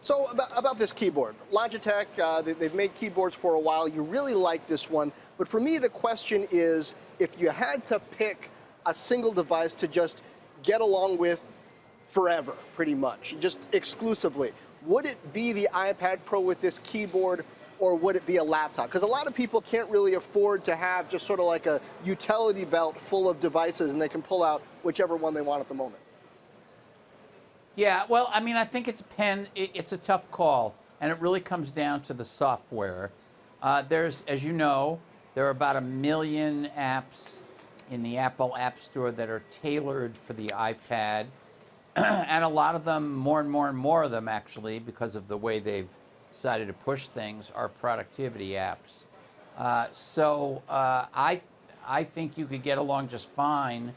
So about this keyboard, Logitech, they've made keyboards for a while. You really like this one. But for me, the question is, if you had to pick a single device to just get along with forever, pretty much, just exclusively, would it be the iPad Pro with this keyboard, or would it be a laptop? Because a lot of people can't really afford to have just sort of like a utility belt full of devices, and they can pull out whichever one they want at the moment. Yeah, well, I mean, I think it depends. It's a tough call, and it really comes down to the software. There's, as you know, there are about 1 million apps in the Apple App Store that are tailored for the iPad, and a lot of them, more and more of them actually, because of the way they've decided to push things, are productivity apps. I think you could get along just fine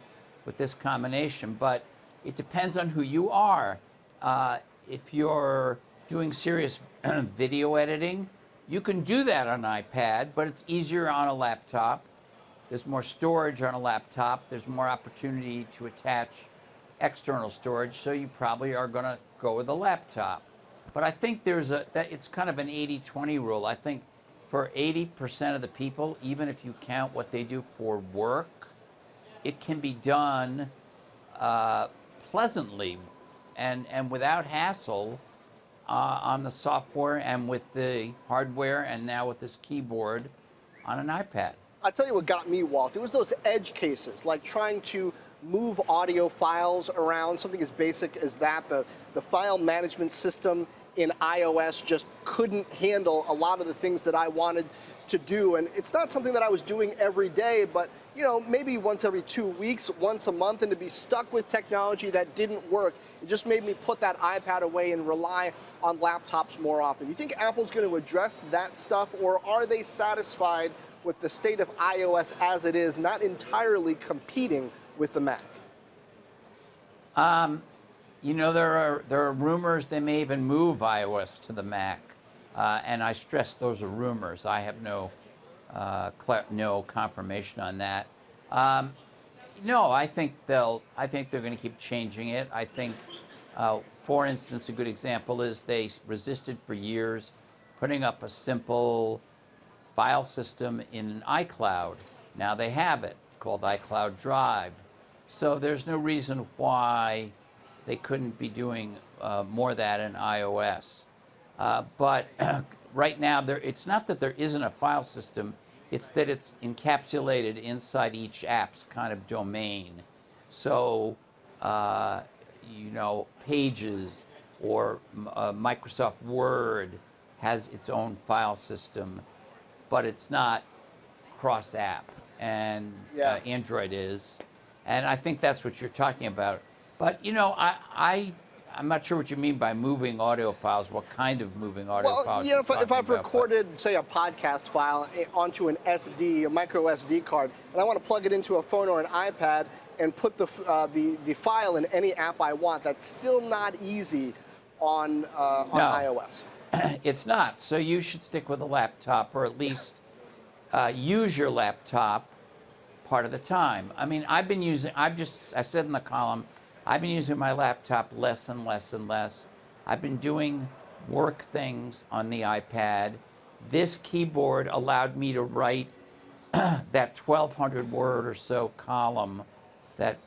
with this combination, but it depends on who you are. If you're doing serious video editing, you can do that on an iPad, but it's easier on a laptop. There's more storage on a laptop. There's more opportunity to attach external storage, so you probably are going to go with a laptop. But I think it's kind of an 80-20 rule. I think for 80% of the people, even if you count what they do for work, it can be done pleasantly and without hassle on the software and with the hardware, and now with this keyboard on an iPad. I'll tell you what got me, Walt. It was those edge cases, like trying to move audio files around, something as basic as that. The file management system in iOS just couldn't handle a lot of the things that I wanted to do. And it's not something that I was doing every day, but you know, maybe once every 2 weeks, once a month, and to be stuck with technology that didn't work, it just made me put that iPad away and rely on laptops more often. Do you think Apple's going to address that stuff, or are they satisfied with the state of iOS as it is, not entirely competing with the Mac? You know, there are rumors they may even move iOS to the Mac, and I stress those are rumors. I have no confirmation on that. No, I think they're going to keep changing it. I think, for instance, a good example is they resisted for years putting up a simple file system in iCloud. Now they have it, called iCloud Drive. So there's no reason why they couldn't be doing more of that in iOS. But right now, it's not that there isn't a file system, it's that it's encapsulated inside each app's kind of domain. So, you know, Pages or Microsoft Word has its own file system, but it's not cross-app, and Android is. And I think that's what you're talking about. But, you know, I'm not sure what you mean by moving audio files. What kind of moving audio files? Well, you know, if I've recorded, say, a podcast file onto an SD, a micro SD card, and I want to plug it into a phone or an iPad and put the file in any app I want, that's still not easy on iOS. It's not. So you should stick with a laptop, or at least use your laptop part of the time. I mean, I said in the column, I've been using my laptop less and less and less. I've been doing work things on the iPad. This keyboard allowed me to write that 1,200 word or so column that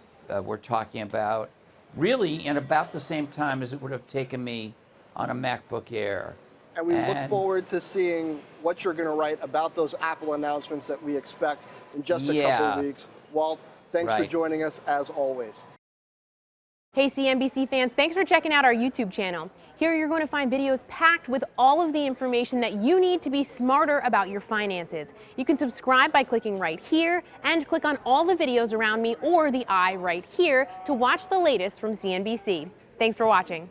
we're talking about, really in about the same time as it would have taken me on a MacBook Air. And we look forward to seeing what you're going to write about those Apple announcements that we expect in just a couple of weeks. Walt, thanks for joining us as always. Hey CNBC fans, thanks for checking out our YouTube channel. Here you're going to find videos packed with all of the information that you need to be smarter about your finances. You can subscribe by clicking right here, and click on all the videos around me or the I right here to watch the latest from CNBC. Thanks for watching.